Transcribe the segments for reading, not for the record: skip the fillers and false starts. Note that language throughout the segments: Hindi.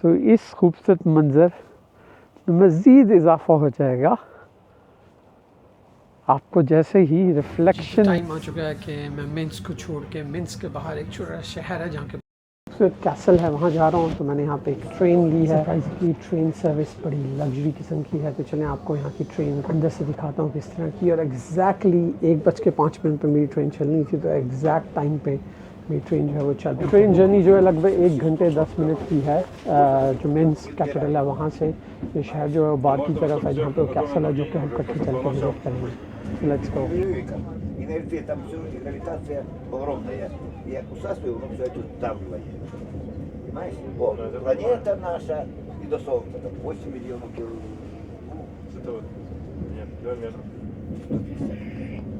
तो इस खूबसूरत मंज़र में मज़ीद इजाफ़ा हो जाएगा आपको जैसे ही रिफ्लेक्शन। टाइम आ चुका है कि मैं मिन्स्क को छोड़ के, मिन्स्क के बाहर एक छोटा शहर है जहाँ के खूबसूरत कैसल है, वहाँ जा रहा हूँ। तो मैंने यहाँ पे एक ट्रेन ली है। की ट्रेन सर्विस बड़ी लग्जरी किस्म की है। तो चलें आपको यहाँ की ट्रेन अंदर से दिखाता हूँ किस तरह की। और एग्जैक्टली 1:05 पर मेरी ट्रेन चलनी थी, तो एग्जैक्ट टाइम पे मेरी ट्रेन जो है वो चल रही। ट्रेन जर्नी जो है लगभग 1 घंटे 10 मिनट की है। जो मिन्स्क कैपिटल है वहाँ से ये शहर जो है वो बाहर की तरफ है, जहाँ पे वो कैसल है, जो कि हम इकट्ठे चल के विजिट करेंगे। Let's go. Инерция там все, гравитация огромная. И усасываю, оно все это давливает. Понимаешь? Вот. Планета наша и до Солнца там 8 миллионов километров. Это вот, нет, километров.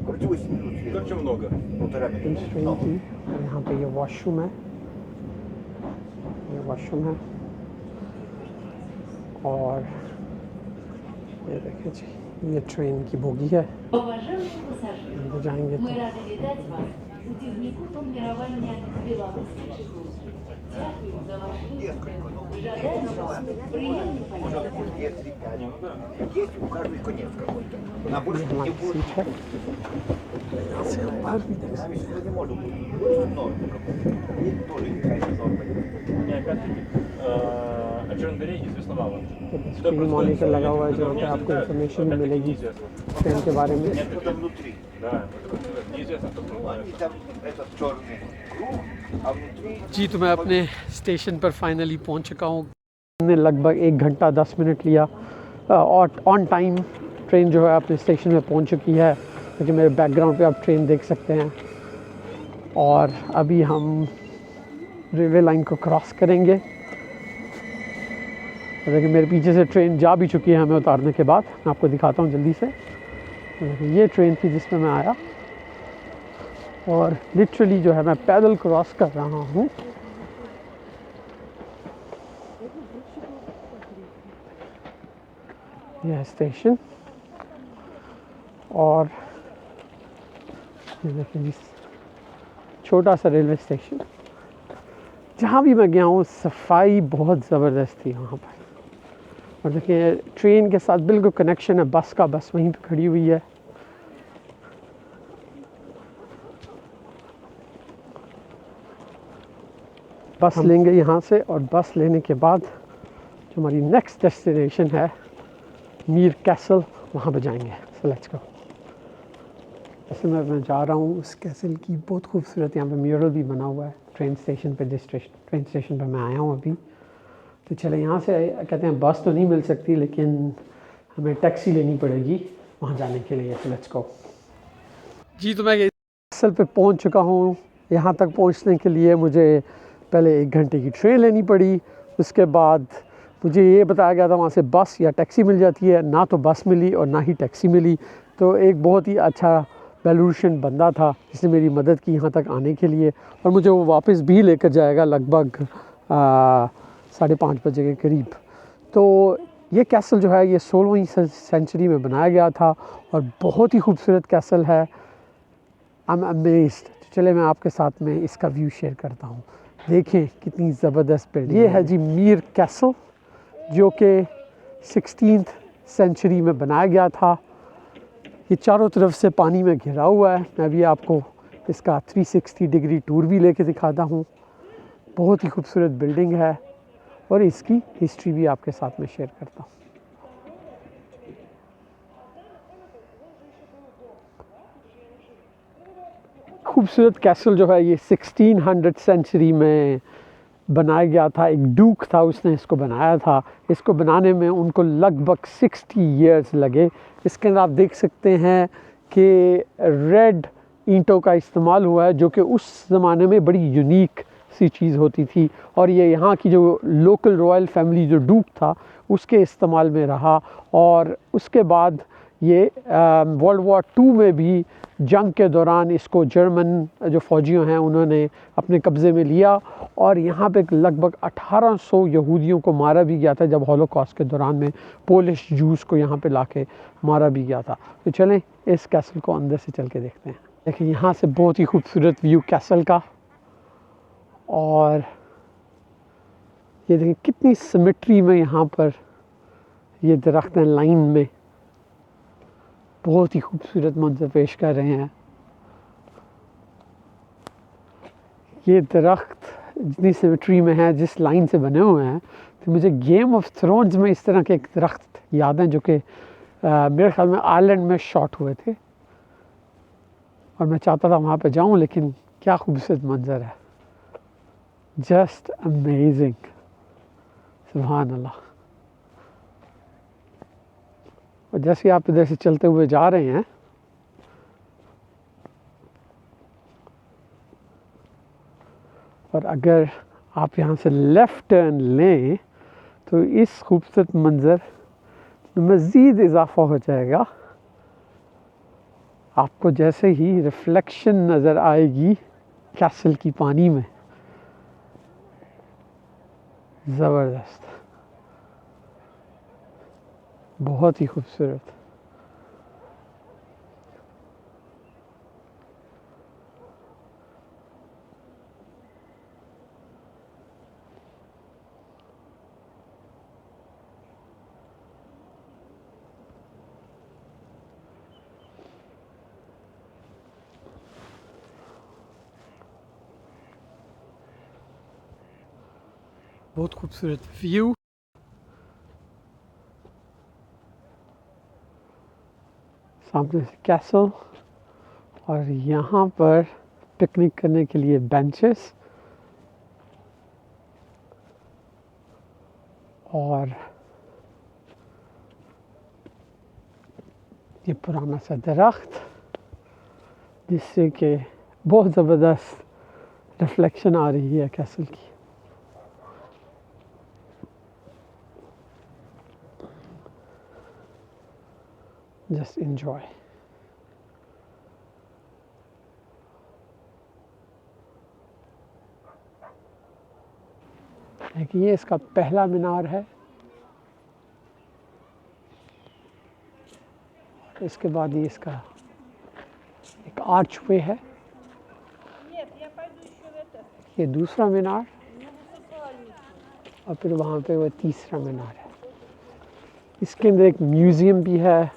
Короче, 8 минут. Короче, много. 1,5 ट्रेन метра. की। और यहाँ पे ये वॉशरूम है, ये वॉशरूम है। और ये देखें जी, ये ट्रेन की बोगी है। Уважаемые пассажиры, अंदर जाएंगे мы तो рады видать вас у Тизнику формирования Белорусской Шихлуски. Дякую за ваш выступ. Желаем вам приятной поездки. Есть река. Есть у каждого конец какой-то. На больше ये не हमारी будет. सीट है। यहाँ से हम बाहर भी देख Нам еще не может быть. Больше нормы какой-то. Есть тоже какая-то норма. И опять-таки, о Джандаре известно мало. सकते। मॉनिटर लगा हुआ है जहाँ पे आपको इंफॉर्मेशन भी मिलेगी ट्रेन के बारे में। Что там внутри? Да, неизвестно, кто Ну, знает. они там этот черный круг, а внутри जी। तो मैं अपने स्टेशन पर फाइनली पहुँच चुका हूँ। हमने लगभग 1 घंटा 10 मिनट लिया और ऑन टाइम ट्रेन जो है अपने स्टेशन में पहुंच चुकी है। क्योंकि मेरे बैकग्राउंड पे आप ट्रेन देख सकते हैं। और अभी हम रेलवे लाइन को क्रॉस करेंगे। और देखिए मेरे पीछे से ट्रेन जा भी चुकी है हमें उतारने के बाद। मैं आपको दिखाता हूँ जल्दी से। ये ट्रेन थी जिसमें मैं आया। और लिटरली जो है मैं पैदल क्रॉस कर रहा हूँ। यह स्टेशन और ये देखिए जी, छोटा सा रेलवे स्टेशन। जहाँ भी मैं गया हूँ सफाई बहुत ज़बरदस्त थी वहाँ पर। और देखिए ट्रेन के साथ बिल्कुल कनेक्शन है बस का। बस वहीं पे खड़ी हुई है। बस लेंगे यहाँ से और बस लेने के बाद जो हमारी नेक्स्ट डेस्टिनेशन है मीर कैसल, वहाँ पे जाएंगे। So let's go. ऐसे मैं जा रहा हूँ उस कैसल की। बहुत खूबसूरत यहाँ पे म्यूरल भी बना हुआ है ट्रेन स्टेशन पे। जिस ट्रेन स्टेशन पे मैं आया हूँ अभी। तो चले यहाँ से कहते हैं बस तो नहीं मिल सकती, लेकिन हमें टैक्सी लेनी पड़ेगी वहाँ जाने के लिए। सो लेट्स गो जी। तो मैं कैसल पे पहुँच चुका हूँ। यहाँ तक पहुँचने के लिए मुझे पहले 1 घंटे की ट्रेन लेनी पड़ी। उसके बाद मुझे ये बताया गया था वहाँ से बस या टैक्सी मिल जाती है। ना तो बस मिली और ना ही टैक्सी मिली। तो एक बहुत ही अच्छा बेलूशियन बंदा था जिसने मेरी मदद की यहाँ तक आने के लिए। और मुझे वो वापस भी लेकर जाएगा लगभग 5:30 बजे के करीब। तो ये कैसल जो है ये 16वीं सेंचुरी में बनाया गया था और बहुत ही खूबसूरत कैसल है। I am amazed. चले मैं आपके साथ में इसका व्यू शेयर करता हूँ। देखें कितनी ज़बरदस्त बिल्डिंग। ये है जी मीर कैसल, जो कि 16th सेंचुरी में बनाया गया था। ये चारों तरफ से पानी में घिरा हुआ है। मैं भी आपको इसका 360 डिग्री टूर भी लेके दिखाता हूँ। बहुत ही खूबसूरत बिल्डिंग है और इसकी हिस्ट्री भी आपके साथ में शेयर करता हूँ। खूबसूरत कैसल जो है ये 1600 सेंचुरी में बनाया गया था। एक डूक था, उसने इसको बनाया था। इसको बनाने में उनको लगभग 60 इयर्स लगे। इसके अंदर आप देख सकते हैं कि रेड ईंटों का इस्तेमाल हुआ है, जो कि उस ज़माने में बड़ी यूनिक सी चीज़ होती थी। और ये यहाँ की जो लोकल रॉयल फैमिली जो डूक था उसके इस्तेमाल में रहा। और उसके बाद ये वर्ल्ड वॉर 2 में भी जंग के दौरान इसको जर्मन जो फ़ौजियों हैं उन्होंने अपने कब्ज़े में लिया। और यहाँ पे लगभग 1800 यहूदियों को मारा भी गया था जब हॉलोकॉस्ट के दौरान में पोलिश जूस को यहाँ पे लाके मारा भी गया था। तो चलें इस कैसल को अंदर से चल के देखते हैं। देखिए यहाँ से बहुत ही खूबसूरत व्यू कैसल का। और ये देखिए कितनी सिमेट्री में यहाँ पर ये दरख्त हैं लाइन में, बहुत ही खूबसूरत मंजर पेश कर रहे हैं। ये दरख्त जितनी सिमेट्री में है, जिस लाइन से बने हुए हैं, तो मुझे गेम ऑफ थ्रोन्स में इस तरह के एक दरख्त याद हैं जो कि मेरे ख्याल में आयरलैंड में शॉट हुए थे, और मैं चाहता था वहाँ पे जाऊँ, लेकिन क्या खूबसूरत मंजर है, जस्ट अमेजिंग, सुभान अल्लाह। और जैसे आप इधर से चलते हुए जा रहे हैं, और अगर आप यहाँ से लेफ़्ट टर्न लें तो इस खूबसूरत मंज़र में मज़ीद इजाफ़ा हो जाएगा। आपको जैसे ही रिफ्लेक्शन नज़र आएगी कैसल की पानी में, ज़बरदस्त, बहुत ही खूबसूरत। बहुत खूबसूरत व्यू। सामने से कैसल, और यहाँ पर पिकनिक करने के लिए बेंचेस, और ये पुराना सा दरख्त जिससे कि बहुत ज़बरदस्त रिफ्लेक्शन आ रही है कैसल की। Just enjoy. देखिए ये इसका पहला मीनार है, इसके बाद ये इसका एक आर्चवे है, ये दूसरा मीनार, और फिर वहाँ पे वो तीसरा मीनार है। इसके अंदर एक म्यूज़ियम भी है,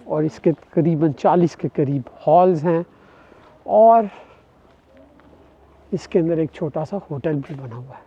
और इसके करीबन 40 के करीब हॉल्स हैं, और इसके अंदर एक छोटा सा होटल भी बना हुआ है।